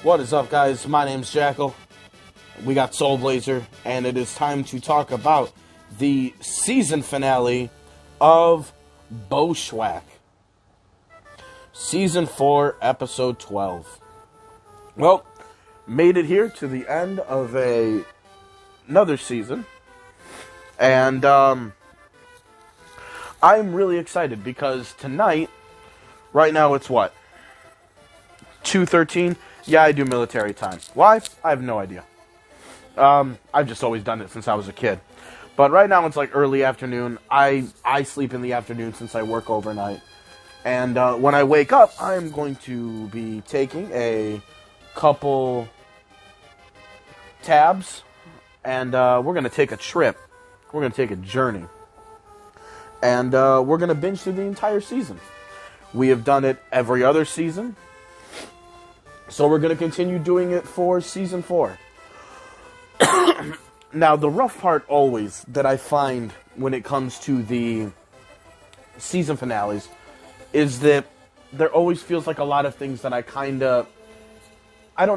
What is up, guys? My name's Jackal. We got Soul Blazer, and it is time to talk about the season finale of Bojack. Season 4, Episode 12. Well, made it here to the end of another season, and I'm really excited because tonight, right now it's what? 2:13? Yeah, I do military time. Why? I have no idea. I've just always done it since I was a kid. But right now it's like early afternoon. I sleep in the afternoon since I work overnight. And when I wake up, I'm going to be taking a couple tabs. And we're going to take a trip. We're going to take a journey. And we're going to binge through the entire season. We have done it every other season. So we're going to continue doing it for Season 4. Now, the rough part always that I find when it comes to the season finales is that there always feels like a lot of things that I don't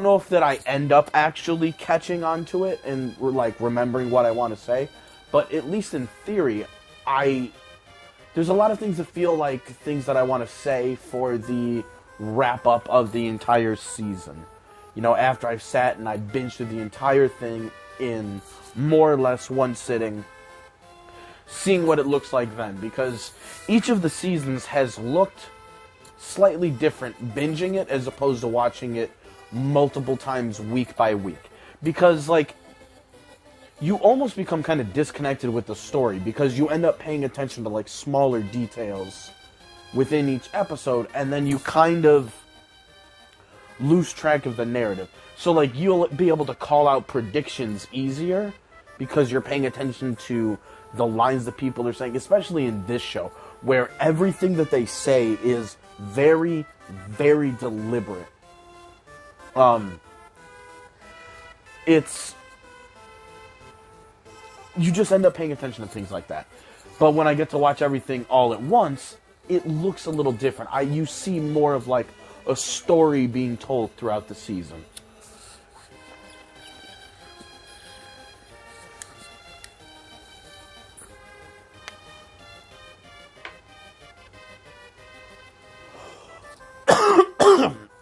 know if that I end up actually catching onto it and like remembering what I want to say, but at least in theory, there's a lot of things that feel like things that I want to say for the wrap up of the entire season. You know, after I've sat and I binged through the entire thing in more or less one sitting, seeing what it looks like then, because each of the seasons has looked slightly different binging it as opposed to watching it multiple times week by week, because like you almost become kind of disconnected with the story because you end up paying attention to like smaller details within each episode, and then you kind of lose track of the narrative. So, like, you'll be able to call out predictions easier because you're paying attention to the lines that people are saying, especially in this show, where everything that they say is very, very deliberate. You just end up paying attention to things like that. But when I get to watch everything all at once, it looks a little different. You see more of like a story being told throughout the season.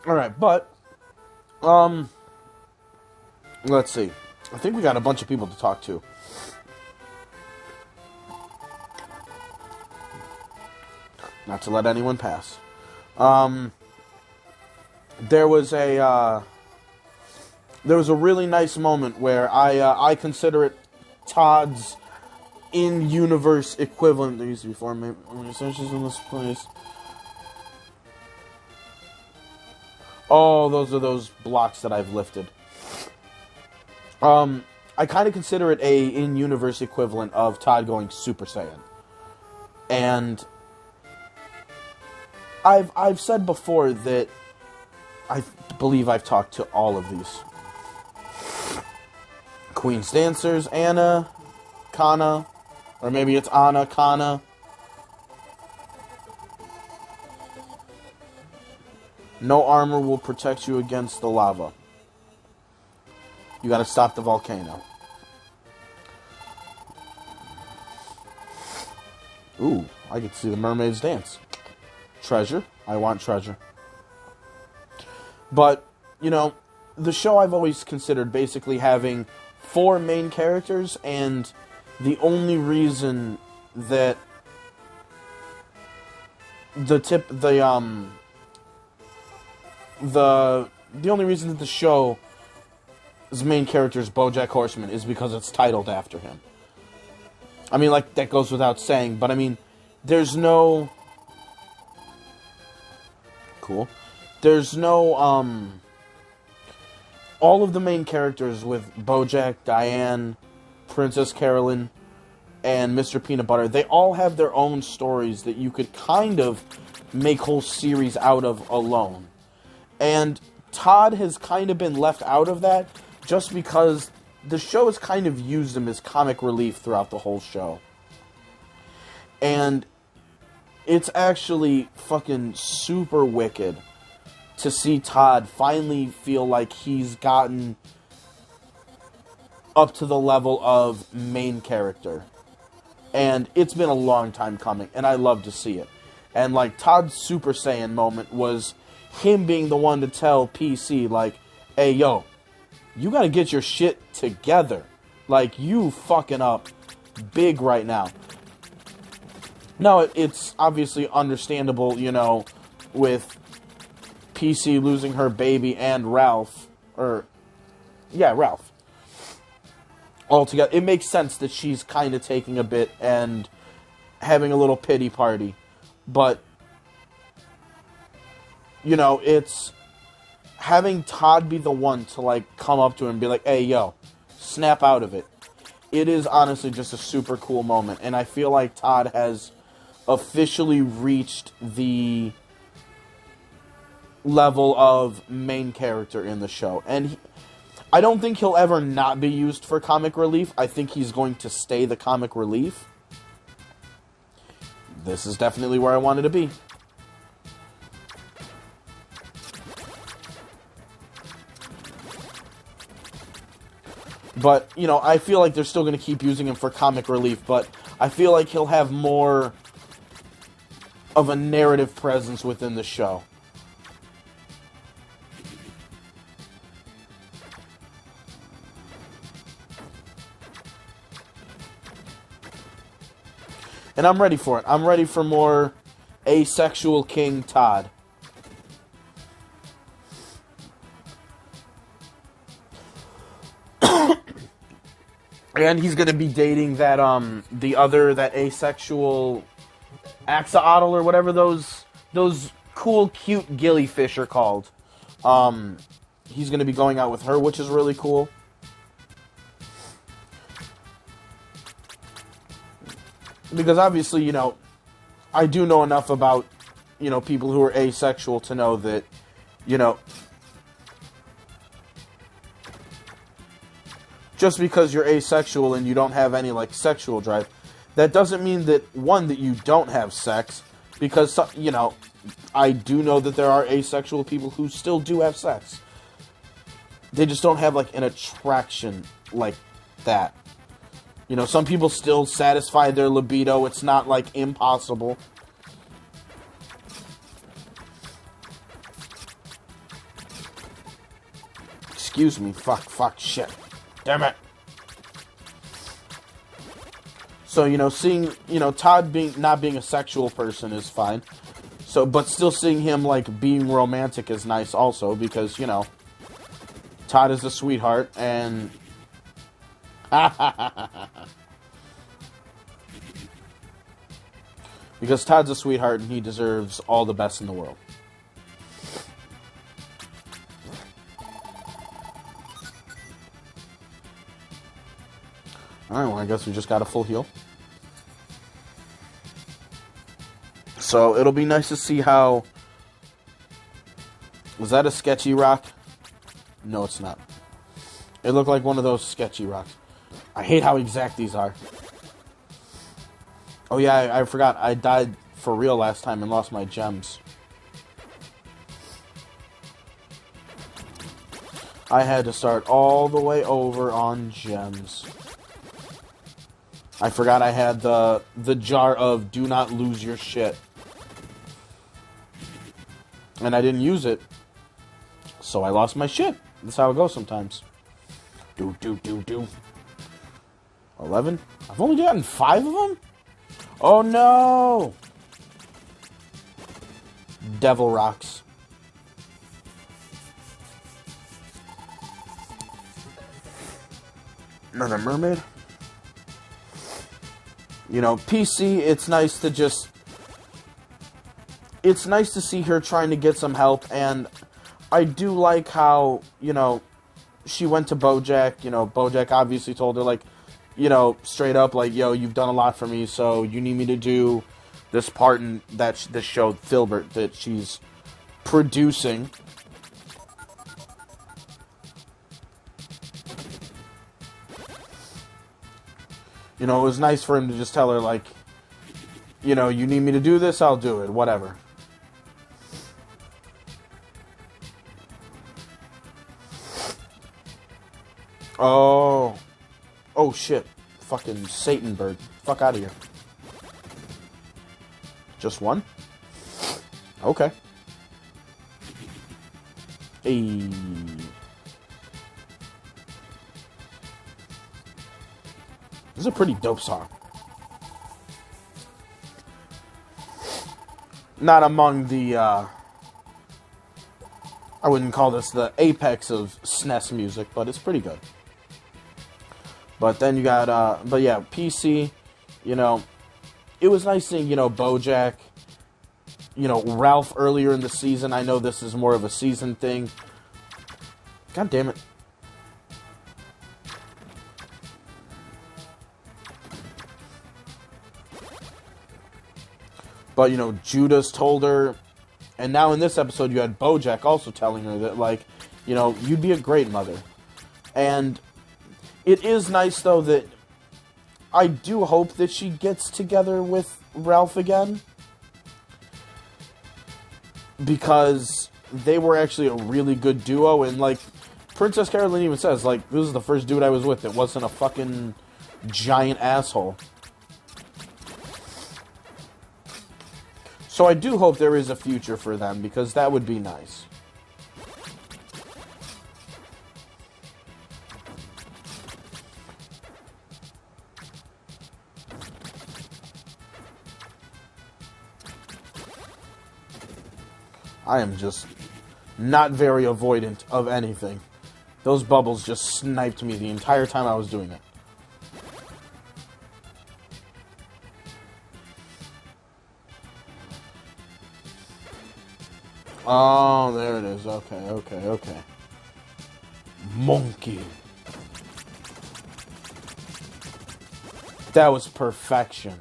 Alright, but let's see. I think we got a bunch of people to talk to. Not to let anyone pass. There was a really nice moment where I consider it Todd's in-universe equivalent. There used to be 4 main researchers in this place. Oh, those are those blocks that I've lifted. I kind of consider it a in-universe equivalent of Todd going Super Saiyan. And I've said before that I believe I've talked to all of these. Queen's Dancers, Anna, Kana, or maybe it's Anna, Kana. No armor will protect you against the lava. You gotta stop the volcano. Ooh, I get to see the mermaids dance. Treasure. I want treasure. But, you know, the show I've always considered basically having 4 main characters, and the only reason that the only reason that the show's main character is Bojack Horseman is because it's titled after him. I mean, like, that goes without saying, but I mean, there's no... Cool. There's no, all of the main characters with Bojack, Diane, Princess Carolyn, and Mr. Peanut Butter, they all have their own stories that you could kind of make whole series out of alone. And Todd has kind of been left out of that just because the show has kind of used him as comic relief throughout the whole show. And it's actually fucking super wicked to see Todd finally feel like he's gotten up to the level of main character. And it's been a long time coming, and I love to see it. And, like, Todd's Super Saiyan moment was him being the one to tell PC, like, hey, yo, you gotta get your shit together. Like, you fucking up big right now. Now, it's obviously understandable, you know, with PC losing her baby and Ralph, Ralph. Altogether, it makes sense that she's kind of taking a bit and having a little pity party. But, you know, it's having Todd be the one to, like, come up to him and be like, hey, yo, snap out of it. It is honestly just a super cool moment. And I feel like Todd has officially reached the level of main character in the show. And I don't think he'll ever not be used for comic relief. I think he's going to stay the comic relief. This is definitely where I wanted to be. But, you know, I feel like they're still going to keep using him for comic relief, but I feel like he'll have more of a narrative presence within the show. And I'm ready for it. I'm ready for more asexual King Todd. And he's gonna be dating that that asexual axolotl or whatever those cool cute gillyfish are called. He's gonna be going out with her, which is really cool. Because obviously, you know, I do know enough about, you know, people who are asexual to know that, you know, just because you're asexual and you don't have any, like, sexual drive, that doesn't mean that, one, that you don't have sex, because, you know, I do know that there are asexual people who still do have sex. They just don't have, like, an attraction like that. You know, some people still satisfy their libido. It's not, like, impossible. Excuse me. Fuck, shit. Damn it. So, you know, seeing, you know, Todd not being a sexual person is fine. So, but still seeing him, like, being romantic is nice also, because, you know, Todd is a sweetheart, and because Todd's a sweetheart and he deserves all the best in the world. Alright, well, I guess we just got a full heal. So, it'll be nice to see how... Was that a sketchy rock? No, it's not. It looked like one of those sketchy rocks. I hate how exact these are. Oh yeah, I forgot. I died for real last time and lost my gems. I had to start all the way over on gems. I forgot I had the jar of do not lose your shit. And I didn't use it. So I lost my shit. That's how it goes sometimes. Do. 11? I've only gotten 5 of them? Oh no! Devil rocks. Another mermaid. You know, PC, it's nice to just... It's nice to see her trying to get some help, and I do like how, you know, she went to Bojack. You know, Bojack obviously told her, like, you know, straight up, like, yo, you've done a lot for me, so you need me to do this part in this show, Filbert, that she's producing. You know, it was nice for him to just tell her, like, you know, you need me to do this, I'll do it, whatever. Oh. Oh, shit. Fucking Satan bird. Fuck out of here. Just one? Okay. Hey. This is a pretty dope song. Not among the, I wouldn't call this the apex of SNES music, but it's pretty good. But then you got, but yeah, PC, you know, it was nice seeing, you know, Bojack, you know, Ralph earlier in the season. I know this is more of a season thing. God damn it. But, you know, Judas told her, and now in this episode you had Bojack also telling her that, like, you know, you'd be a great mother. And it is nice, though, that I do hope that she gets together with Ralph again. Because they were actually a really good duo, and, like, Princess Carolyn even says, like, this is the first dude I was with that wasn't a fucking giant asshole. So I do hope there is a future for them, because that would be nice. I am just not very avoidant of anything. Those bubbles just sniped me the entire time I was doing it. Oh, there it is. Okay. Monkey. That was perfection.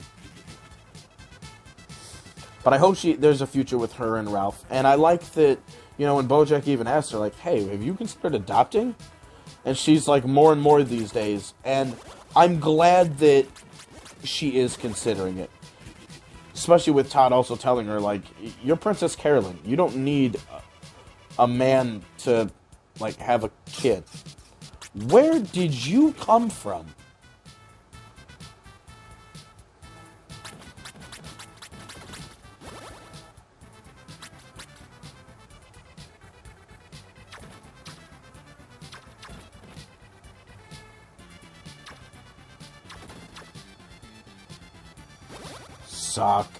But I hope there's a future with her and Ralph. And I like that, you know, when Bojack even asked her, like, hey, have you considered adopting? And she's like, more and more these days. And I'm glad that she is considering it. Especially with Todd also telling her, like, you're Princess Carolyn. You don't need a man to, like, have a kid. Where did you come from? Suck.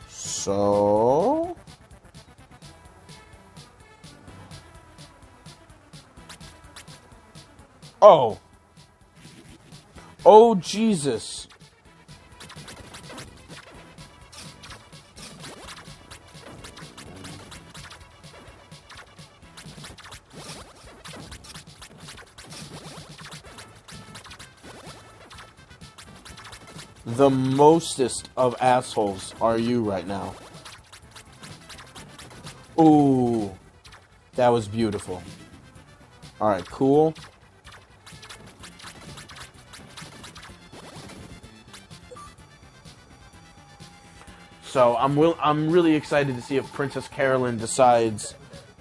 So... Oh. Oh, Jesus. The mostest of assholes are you right now. Ooh. That was beautiful. Alright, cool. So I'm really excited to see if Princess Carolyn decides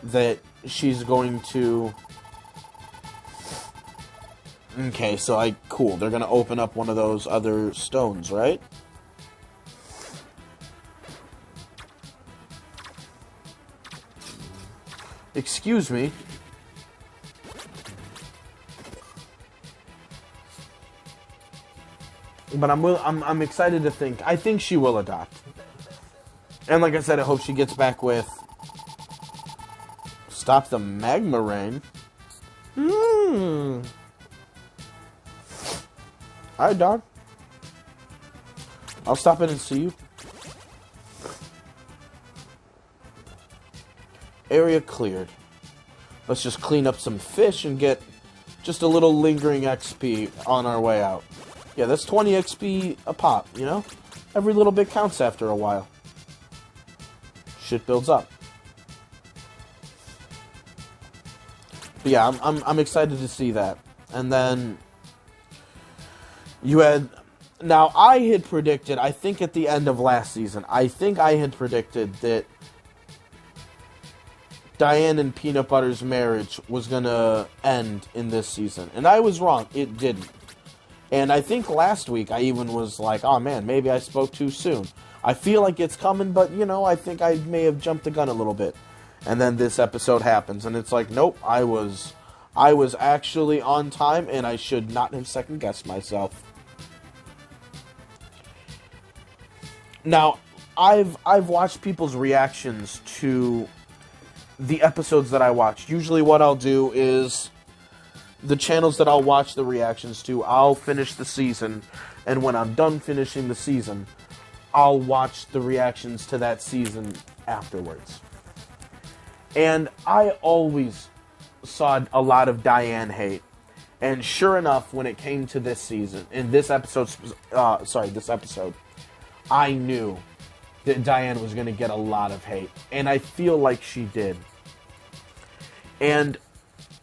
that she's going to... Okay, so cool. They're gonna open up one of those other stones, right? Excuse me. But I'm excited to think. I think she will adopt. And like I said, I hope she gets back with... Stop the magma rain? Alright, dog. I'll stop in and see you. Area cleared. Let's just clean up some fish and get just a little lingering XP on our way out. Yeah, that's 20 XP a pop, you know? Every little bit counts after a while. Shit builds up. But yeah, I'm excited to see that. And then you had Now, I had predicted, I think at the end of last season, I think I had predicted that Diane and Peanut Butter's marriage was going to end in this season. And I was wrong. It didn't. And I think last week I even was like, oh man, maybe I spoke too soon. I feel like it's coming, but, you know, I think I may have jumped the gun a little bit. And then this episode happens, and it's like, nope, I was actually on time, and I should not have second-guessed myself. Now, I've watched people's reactions to the episodes that I watched. Usually what I'll do is the channels that I'll watch the reactions to, I'll finish the season, and when I'm done finishing the season, I'll watch the reactions to that season afterwards. And I always saw a lot of Diane hate. And sure enough, when it came to this season, in this episode, I knew that Diane was going to get a lot of hate. And I feel like she did. And,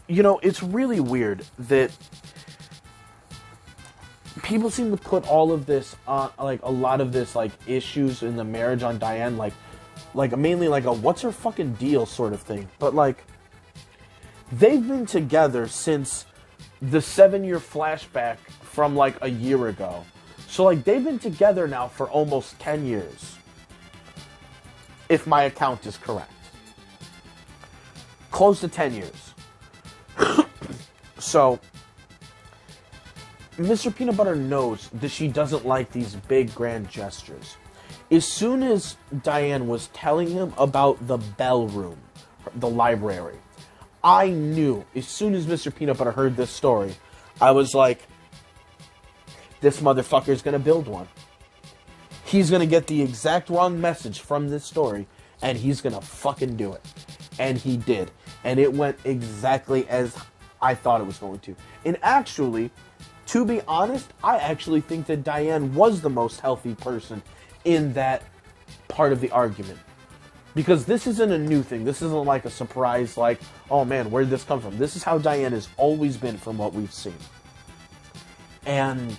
you know, it's really weird that people seem to put all of this, like, a lot of this, like, issues in the marriage on Diane, like mainly like a what's her fucking deal sort of thing. But, like, they've been together since the 7-year flashback from, like, a year ago. So, like, they've been together now for almost 10 years. If my account is correct. Close to 10 years. So, Mr. Peanut Butter knows that she doesn't like these big, grand gestures. As soon as Diane was telling him about the bell room, the library, I knew, as soon as Mr. Peanut Butter heard this story, I was like, this motherfucker's gonna build one. He's gonna get the exact wrong message from this story, and he's gonna fucking do it. And he did. And it went exactly as I thought it was going to. And actually, to be honest, I actually think that Diane was the most healthy person in that part of the argument. Because this isn't a new thing. This isn't like a surprise, like, oh man, where did this come from? This is how Diane has always been from what we've seen. And,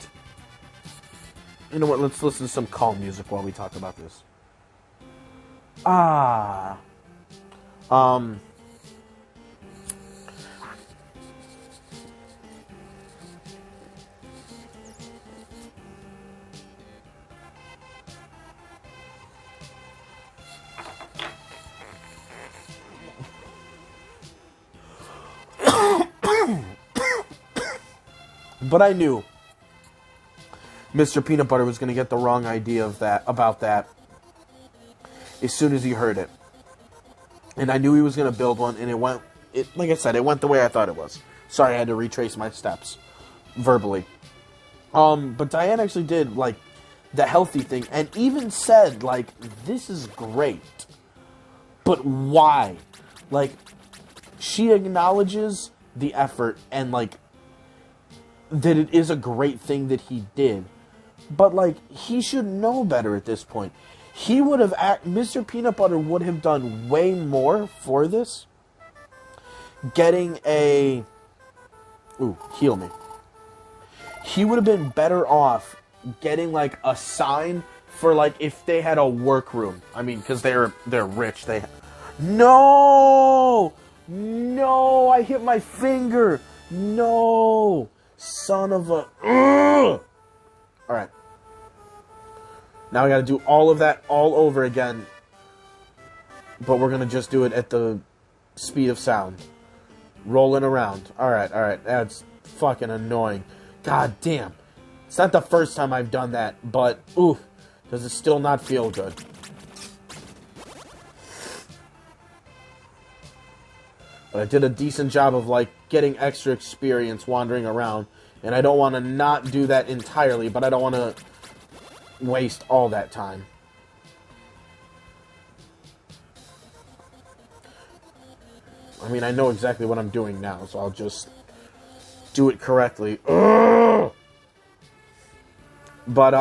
you know what, let's listen to some calm music while we talk about this. But I knew Mr. Peanut Butter was going to get the wrong idea about that as soon as he heard it. And I knew he was going to build one, and like I said, it went the way I thought it was. Sorry, I had to retrace my steps verbally. But Diane actually did, like, the healthy thing, and even said, like, this is great, but why? Like, she acknowledges the effort and, like, that it is a great thing that he did. But, like, he should know better at this point. He would have... Mr. Peanut Butter would have done way more for this. Getting a... Ooh, heal me. He would have been better off getting, like, a sign for, like, if they had a workroom. I mean, because they're rich. No! No! I hit my finger! No! Son of a... Ugh! Alright. Now I gotta do all of that all over again. But we're gonna just do it at the speed of sound. Rolling around. Alright. That's fucking annoying. God damn. It's not the first time I've done that, but, oof, does it still not feel good. But I did a decent job of, like, getting extra experience wandering around. And I don't want to not do that entirely, but I don't want to waste all that time. I mean, I know exactly what I'm doing now, so I'll just do it correctly. Ugh! But,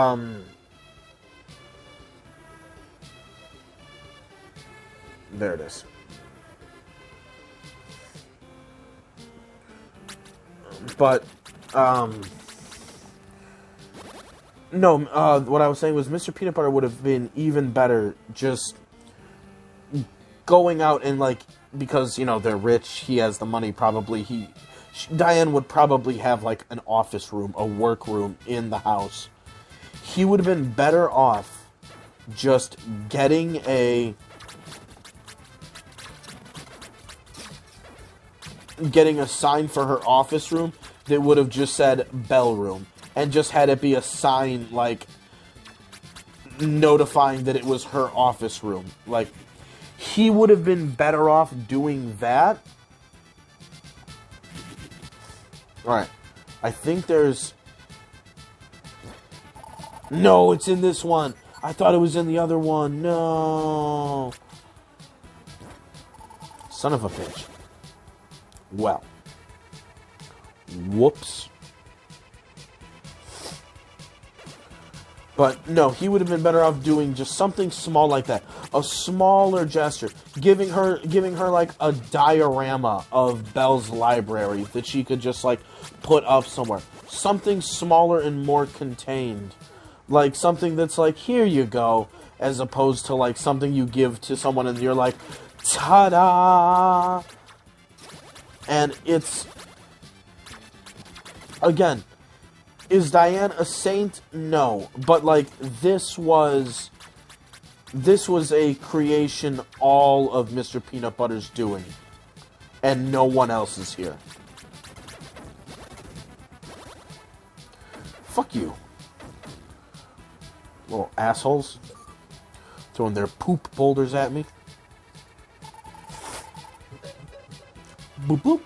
there it is. But, No, what I was saying was Mr. Peanut Butter would have been even better just going out and, like, because, you know, they're rich, he has the money, probably, Diane would probably have, like, an office room, a work room in the house. He would have been better off just getting a sign for her office room that would have just said bell room, and just had it be a sign, like, notifying that it was her office room. Like, he would have been better off doing that. Alright. I think there's... No, it's in this one. I thought it was in the other one. No. Son of a bitch. Well. Whoops. But no, he would have been better off doing just something small like that. A smaller gesture. Giving her like a diorama of Belle's library that she could just like put up somewhere. Something smaller and more contained. Like something that's like, here you go, as opposed to like something you give to someone and you're like, ta-da! And it's, again, is Diane a saint? No. But, like, this was a creation all of Mr. Peanut Butter's doing. And no one else is here. Fuck you. Little assholes. Throwing their poop boulders at me. Boop boop.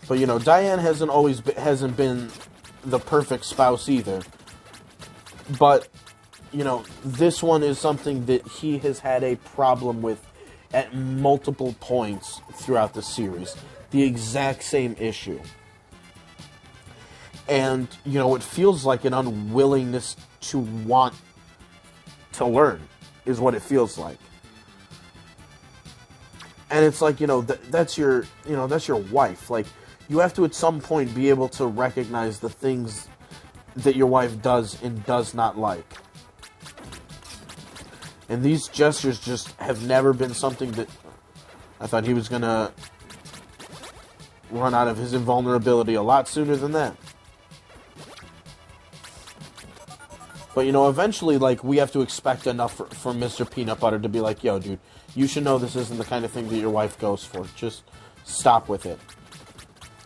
But, you know, Diane hasn't been the perfect spouse either. But, you know, this one is something that he has had a problem with at multiple points throughout the series. The exact same issue. And, you know, it feels like an unwillingness to want to learn, is what it feels like. And it's like, you know, that's your wife. Like, you have to at some point be able to recognize the things that your wife does and does not like. And these gestures just have never been something that... I thought he was going to run out of his invulnerability a lot sooner than that. But, you know, eventually, like, we have to expect enough from Mr. Peanut Butter to be like, yo, dude, you should know this isn't the kind of thing that your wife goes for. Just stop with it.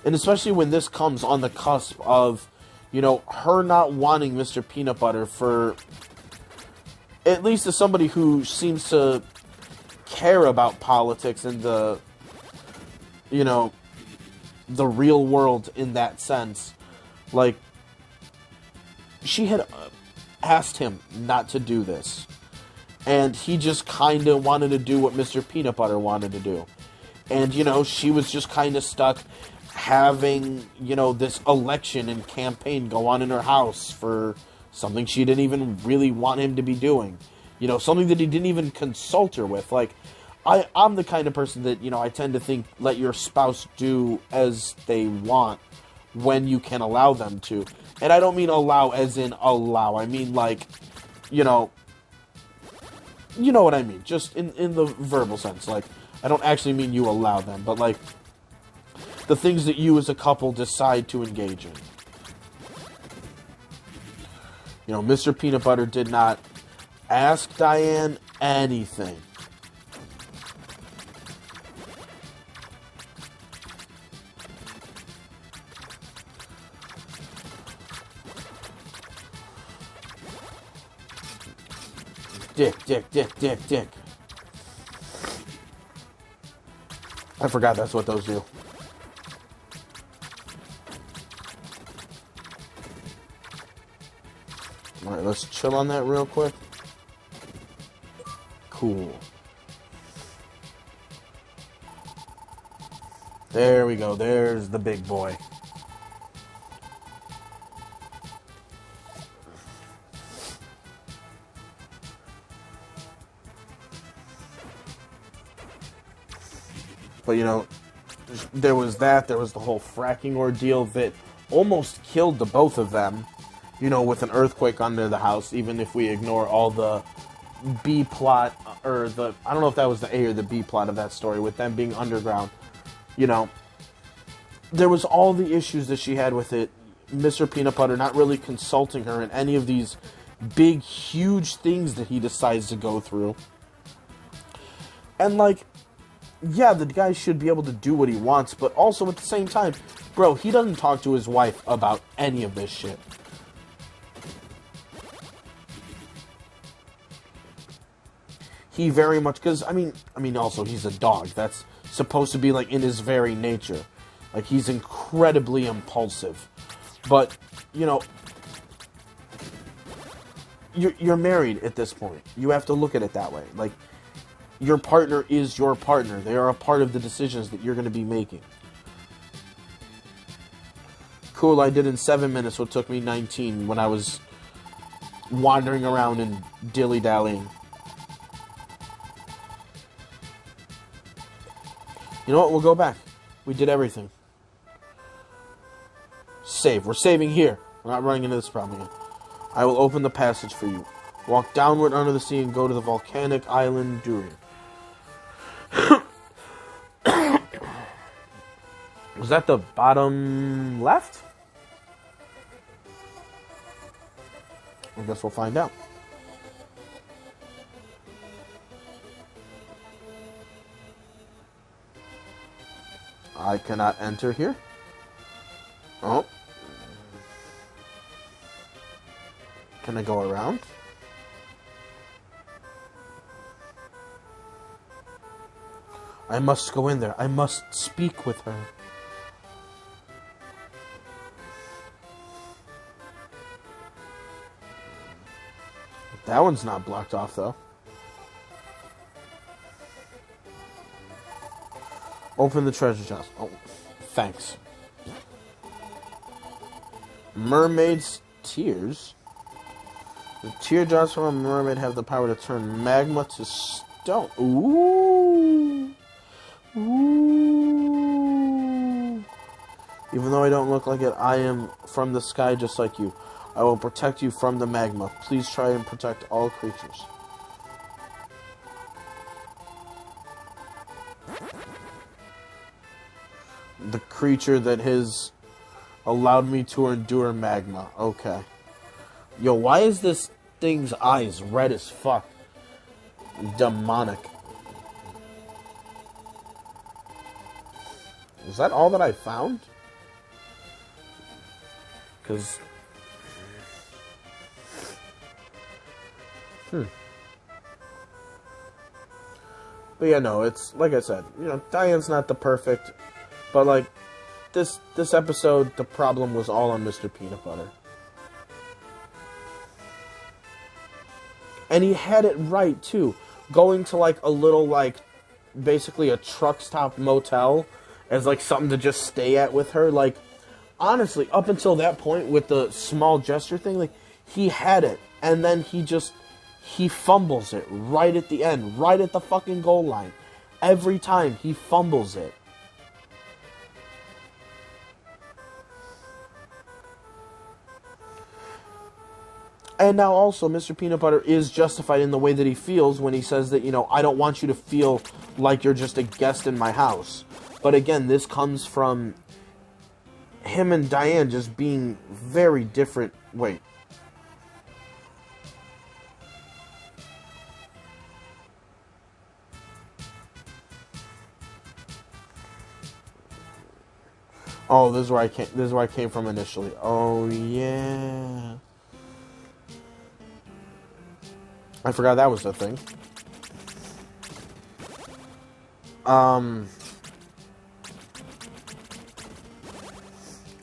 And especially when this comes on the cusp of, you know, her not wanting Mr. Peanut Butter for, at least as somebody who seems to care about politics and the, you know, the real world in that sense. Like, she had asked him not to do this. And he just kind of wanted to do what Mr. Peanut Butter wanted to do. And, you know, she was just kind of stuck having, you know, this election and campaign go on in her house for something she didn't even really want him to be doing. You know, something that he didn't even consult her with. Like, I'm the kind of person that, you know, I tend to think, let your spouse do as they want when you can allow them to. And I don't mean allow as in allow. I mean, like, you know what I mean. Just in the verbal sense. Like, I don't actually mean you allow them, but, like, the things that you as a couple decide to engage in. You know, Mr. Peanut Butter did not ask Diane anything. Dick. I forgot that's what those do. Alright, let's chill on that real quick. Cool. There we go. There's the big boy. But, you know, there was that. There was the whole fracking ordeal that almost killed the both of them. You know, with an earthquake under the house, even if we ignore all the B plot, or I don't know if that was the A or the B plot of that story, with them being underground. You know, there was all the issues that she had with it. Mr. Peanut Butter not really consulting her in any of these big, huge things that he decides to go through. And, like, yeah, the guy should be able to do what he wants, but also at the same time, bro, he doesn't talk to his wife about any of this shit. He very much, because, I mean, also, he's a dog. That's supposed to be, like, in his very nature. Like, he's incredibly impulsive. But, you know, you're married at this point. You have to look at it that way. Like, your partner is your partner. They are a part of the decisions that you're going to be making. Cool, I did in 7 minutes what took me 19 when I was wandering around and dilly-dallying. You know what? We'll go back. We did everything. Save. We're saving here. We're not running into this problem again. I will open the passage for you. Walk downward under the sea and go to the volcanic island Durian. Was that the bottom left? I guess we'll find out. I cannot enter here. Oh. Can I go around? I must go in there. I must speak with her. That one's not blocked off, though. Open the treasure chest. Oh, thanks. Mermaid's tears. The teardrops from a mermaid have the power to turn magma to stone. Ooh. Ooh. Even though I don't look like it, I am from the sky just like you. I will protect you from the magma. Please try and protect all creatures. The creature that has allowed me to endure magma. Okay. Yo, why is this thing's eyes red as fuck? Demonic. Is that all that I found? Because... But yeah, no, it's, like I said, you know, Diane's not the perfect, but, like, this episode, the problem was all on Mr. Peanut Butter. And he had it right, too. Going to, like, a little, like, basically a truck stop motel as, like, something to just stay at with her. Like, honestly, up until that point with the small gesture thing, like, he had it. And then he fumbles it right at the end, right at the fucking goal line. Every time, he fumbles it. And now also, Mr. Peanut Butter is justified in the way that he feels when he says that, you know, I don't want you to feel like you're just a guest in my house. But again, this comes from him and Diane just being very different. Wait. Oh, this is where I came. This is where I came from initially. Oh yeah. I forgot that was the thing.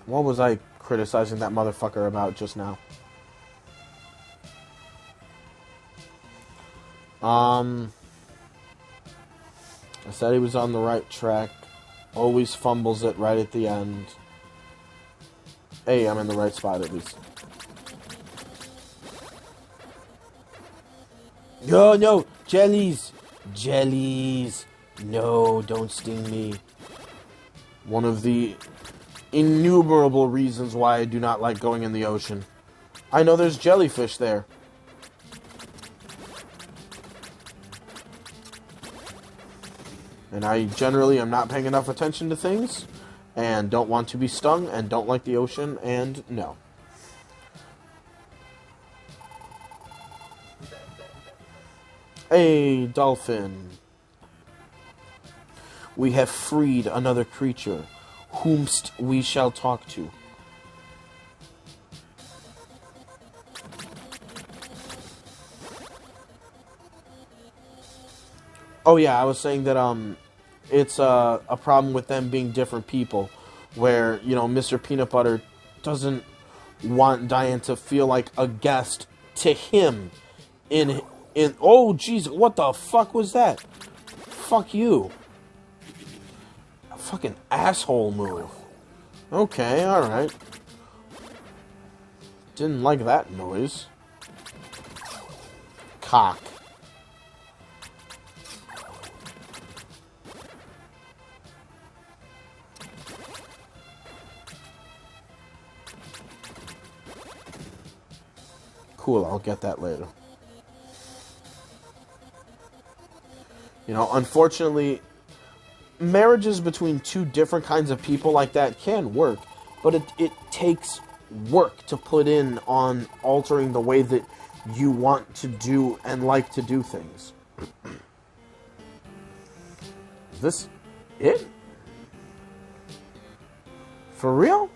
What was I criticizing that motherfucker about just now? I said he was on the right track. Always fumbles it right at the end. Hey, I'm in the right spot at least. Oh no! Jellies! Jellies! No, don't sting me. One of the innumerable reasons why I do not like going in the ocean. I know there's jellyfish there. And I generally am not paying enough attention to things, and don't want to be stung, and don't like the ocean, and no. A dolphin. We have freed another creature, whomst we shall talk to. Oh yeah, I was saying that it's a problem with them being different people, where, you know, Mr. Peanut Butter doesn't want Diane to feel like a guest to him in oh jeez, what the fuck was that? Fuck you. A fucking asshole move. Okay, alright. Didn't like that noise. Cock. Cool, I'll get that later. You know, unfortunately, marriages between two different kinds of people like that can work, but it takes work to put in on altering the way that you want to do and like to do things. Is this it? For real?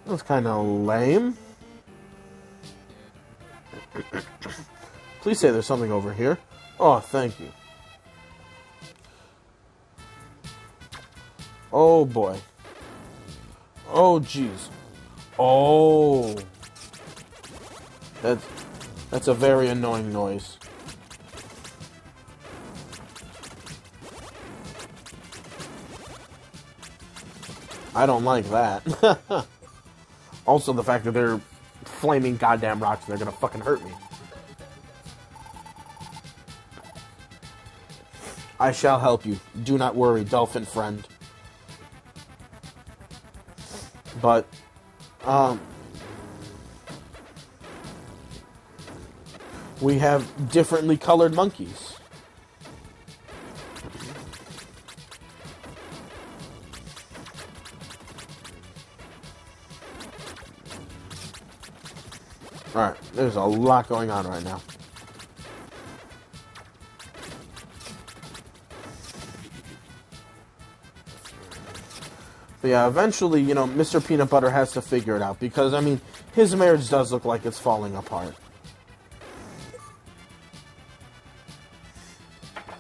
That's kind of lame. Please say there's something over here. Oh, thank you. Oh, boy. Oh, jeez. Oh. That's a very annoying noise. I don't like that. Also, the fact that they're flaming goddamn rocks and they're gonna fucking hurt me. I shall help you. Do not worry, dolphin friend. But, we have differently colored monkeys. Alright, there's a lot going on right now. But yeah, eventually, you know, Mr. Peanut Butter has to figure it out. Because, I mean, his marriage does look like it's falling apart.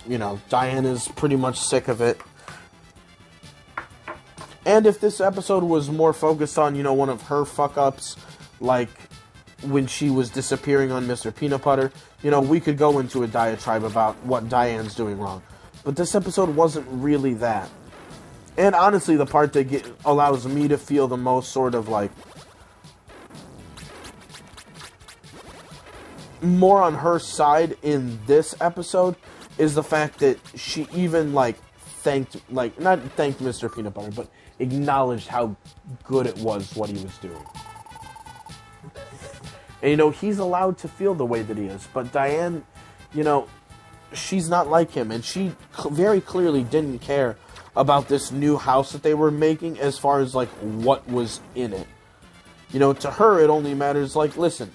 You know, Diane is pretty much sick of it. And if this episode was more focused on, you know, one of her fuck-ups, like when she was disappearing on Mr. Peanut Butter, you know, we could go into a diatribe about what Diane's doing wrong. But this episode wasn't really that. And honestly, the part that allows me to feel the most sort of, like, more on her side in this episode is the fact that she even, like, not thanked Mr. Peanut Butter, but acknowledged how good it was what he was doing. And, you know, he's allowed to feel the way that he is, but Diane, you know, she's not like him, and she very clearly didn't care about this new house that they were making as far as, like, what was in it. You know, to her, it only matters, like, listen,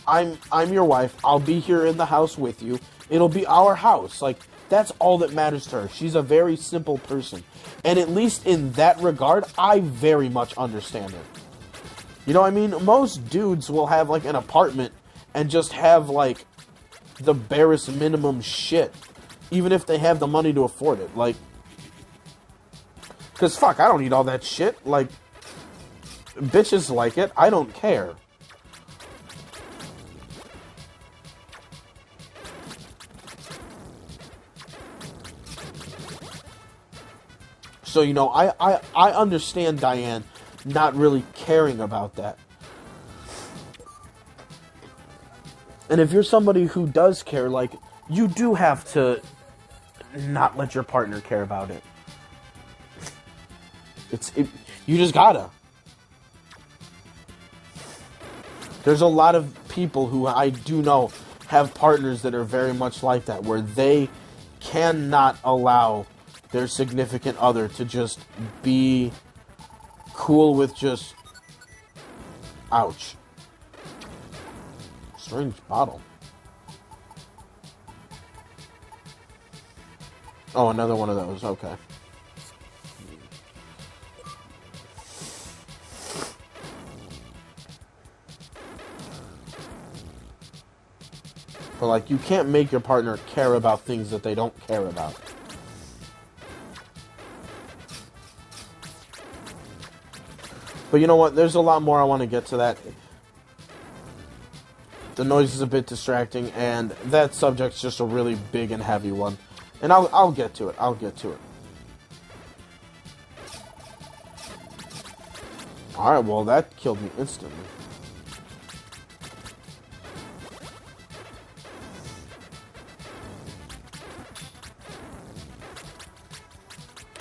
I'm your wife, I'll be here in the house with you, it'll be our house, like, that's all that matters to her. She's a very simple person, and at least in that regard, I very much understand it. You know what I mean? Most dudes will have, like, an apartment and just have, like, the barest minimum shit, even if they have the money to afford it, like, because, fuck, I don't need all that shit. Like, bitches like it. I don't care. So, you know, I understand Diane not really caring about that. And if you're somebody who does care, like, you do have to not let your partner care about it. You just gotta. There's a lot of people who I do know have partners that are very much like that, where they cannot allow their significant other to just be cool with just... Ouch. Strange bottle. Oh, another one of those. Okay. But, like, you can't make your partner care about things that they don't care about. But you know what? There's a lot more I want to get to that. The noise is a bit distracting, and that subject's just a really big and heavy one. And I'll get to it. I'll get to it. Alright, well, that killed me instantly.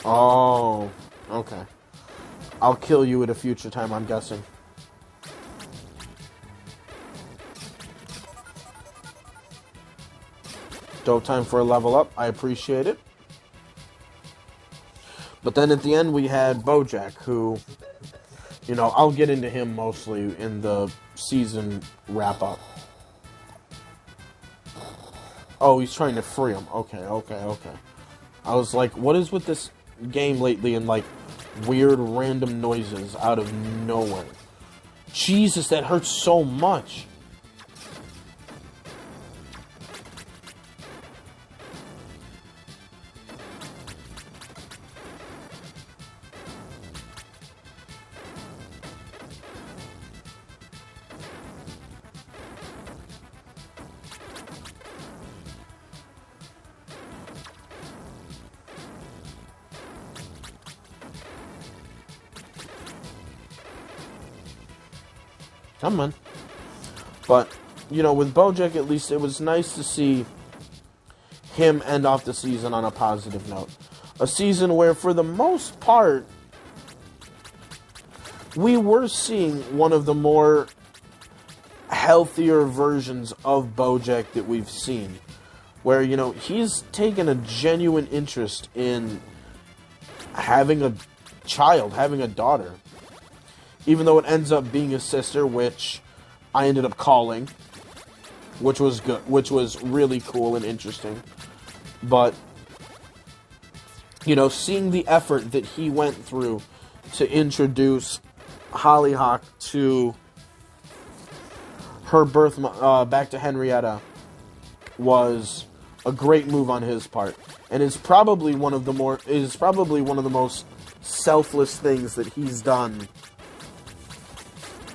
Oh, okay. I'll kill you at a future time, I'm guessing. Dope time for a level up. I appreciate it. But then at the end we had Bojack, who, you know, I'll get into him mostly in the season wrap-up. Oh, he's trying to free him. Okay. I was like, what is with this game lately and, like, weird random noises out of nowhere? Jesus, that hurts so much. Come on. But, you know, with Bojack, at least, it was nice to see him end off the season on a positive note. A season where, for the most part, we were seeing one of the more healthier versions of Bojack that we've seen. Where, you know, he's taken a genuine interest in having a child, having a daughter. Even though it ends up being his sister, which I ended up calling, which was good, which was really cool and interesting. But, you know, seeing the effort that he went through to introduce Hollyhock to her birth, back to Henrietta, was a great move on his part, and is probably one of the most selfless things that he's done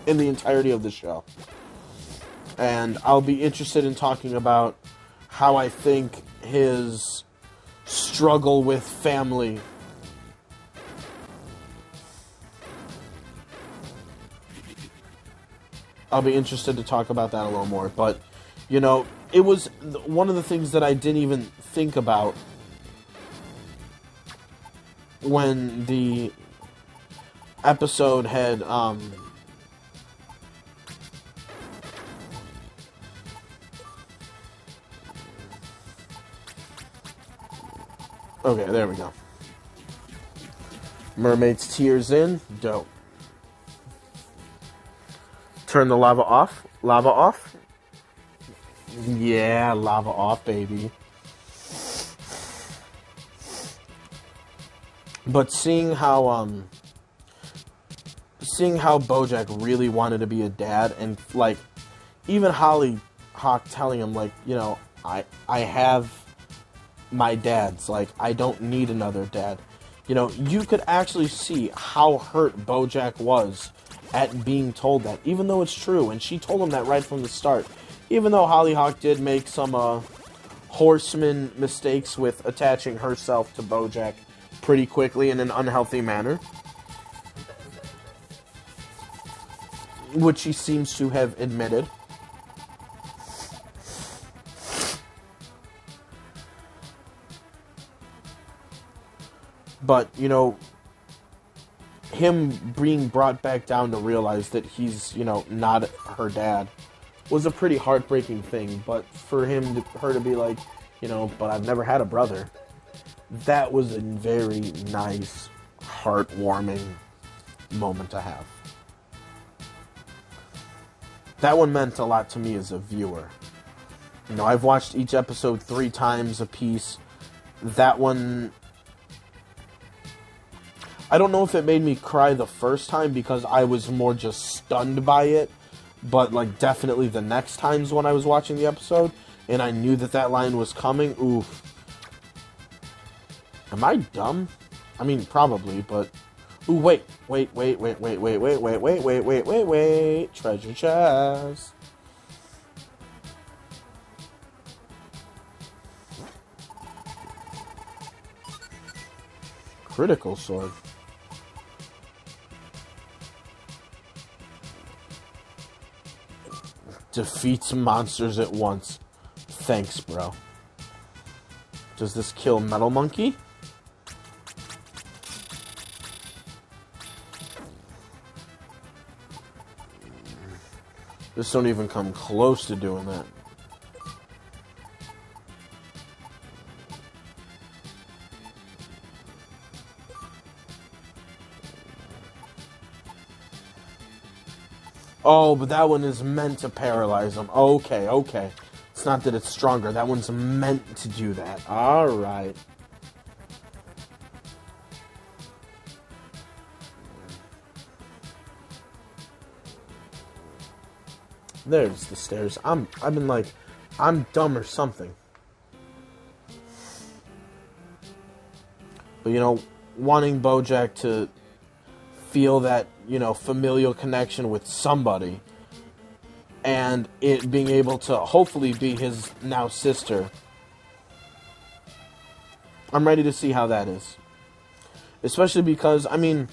in the entirety of the show. And I'll be interested in talking about how I think his struggle with family I'll be interested to talk about that a little more. But, you know, it was one of the things that I didn't even think about when the episode had, okay, there we go. Mermaid's Tears in. Dope. Turn the lava off. Lava off. Yeah, lava off, baby. But seeing how Bojack really wanted to be a dad, and, like, even Hollyhock telling him, like, you know, I have my dads, like, I don't need another dad. You know, you could actually see how hurt Bojack was at being told that, even though it's true, and she told him that right from the start. Even though Hollyhock did make some Horseman mistakes with attaching herself to Bojack pretty quickly in an unhealthy manner, which she seems to have admitted. But, you know, him being brought back down to realize that he's, you know, not her dad was a pretty heartbreaking thing. But for her to be like, you know, but I've never had a brother, that was a very nice, heartwarming moment to have. That one meant a lot to me as a viewer. You know, I've watched each episode 3 times a piece. That one, I don't know if it made me cry the first time because I was more just stunned by it, but like definitely the next times when I was watching the episode and I knew that line was coming, oof. Am I dumb? I mean, probably, but ooh, wait, treasure chest. Critical sword. Defeats monsters at once. Thanks, bro. Does this kill Metal Monkey? This don't even come close to doing that. Oh, but that one is meant to paralyze him. Okay, okay. It's not that it's stronger. That one's meant to do that. Alright. There's the stairs. I've been like, I'm dumb or something. But, you know, wanting Bojack to feel that, you know, familial connection with somebody, and it being able to hopefully be his now sister, I'm ready to see how that is. Especially because, I mean,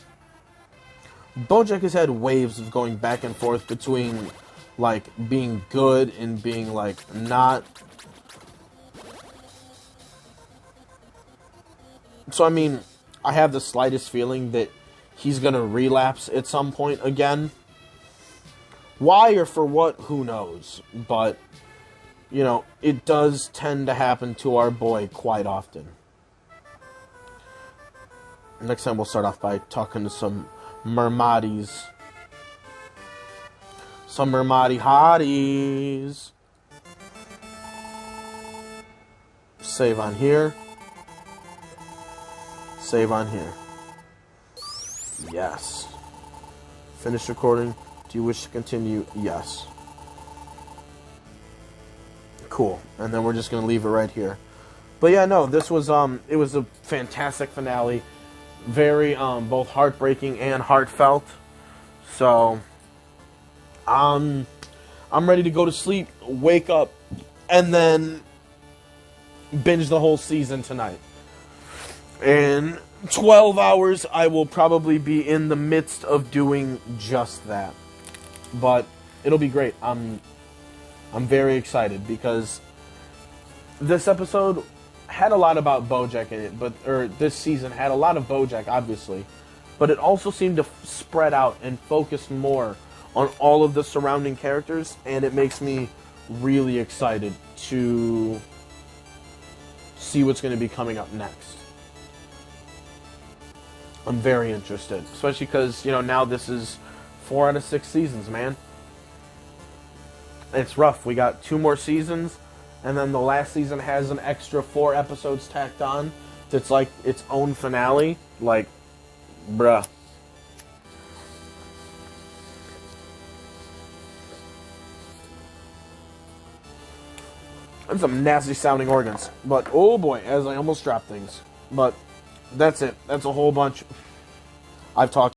Bojack has had waves of going back and forth between, like, being good and being, like, not. So, I mean, I have the slightest feeling that he's going to relapse at some point again. Why or for what, who knows. But, you know, it does tend to happen to our boy quite often. Next time we'll start off by talking to some mermaids. Some mermaid hotties. Save on here. Save on here. Yes. Finish recording. Do you wish to continue? Yes. Cool. And then we're just going to leave it right here. But yeah, no, this was, it was a fantastic finale. Very, both heartbreaking and heartfelt. So, I'm ready to go to sleep, wake up, and then binge the whole season tonight. In 12 hours, I will probably be in the midst of doing just that. But it'll be great. I'm very excited because this episode had a lot about Bojack in it, or this season had a lot of Bojack, obviously, but it also seemed to spread out and focus more on all of the surrounding characters, and it makes me really excited to see what's going to be coming up next. I'm very interested, especially because, you know, now this is 4 out of 6 seasons, man. It's rough. We got 2 more seasons, and then the last season has an extra 4 episodes tacked on. That's like its own finale. Like, bruh. And some nasty sounding organs. But, oh boy, as I almost dropped things. But, that's it. That's a whole bunch. I've talked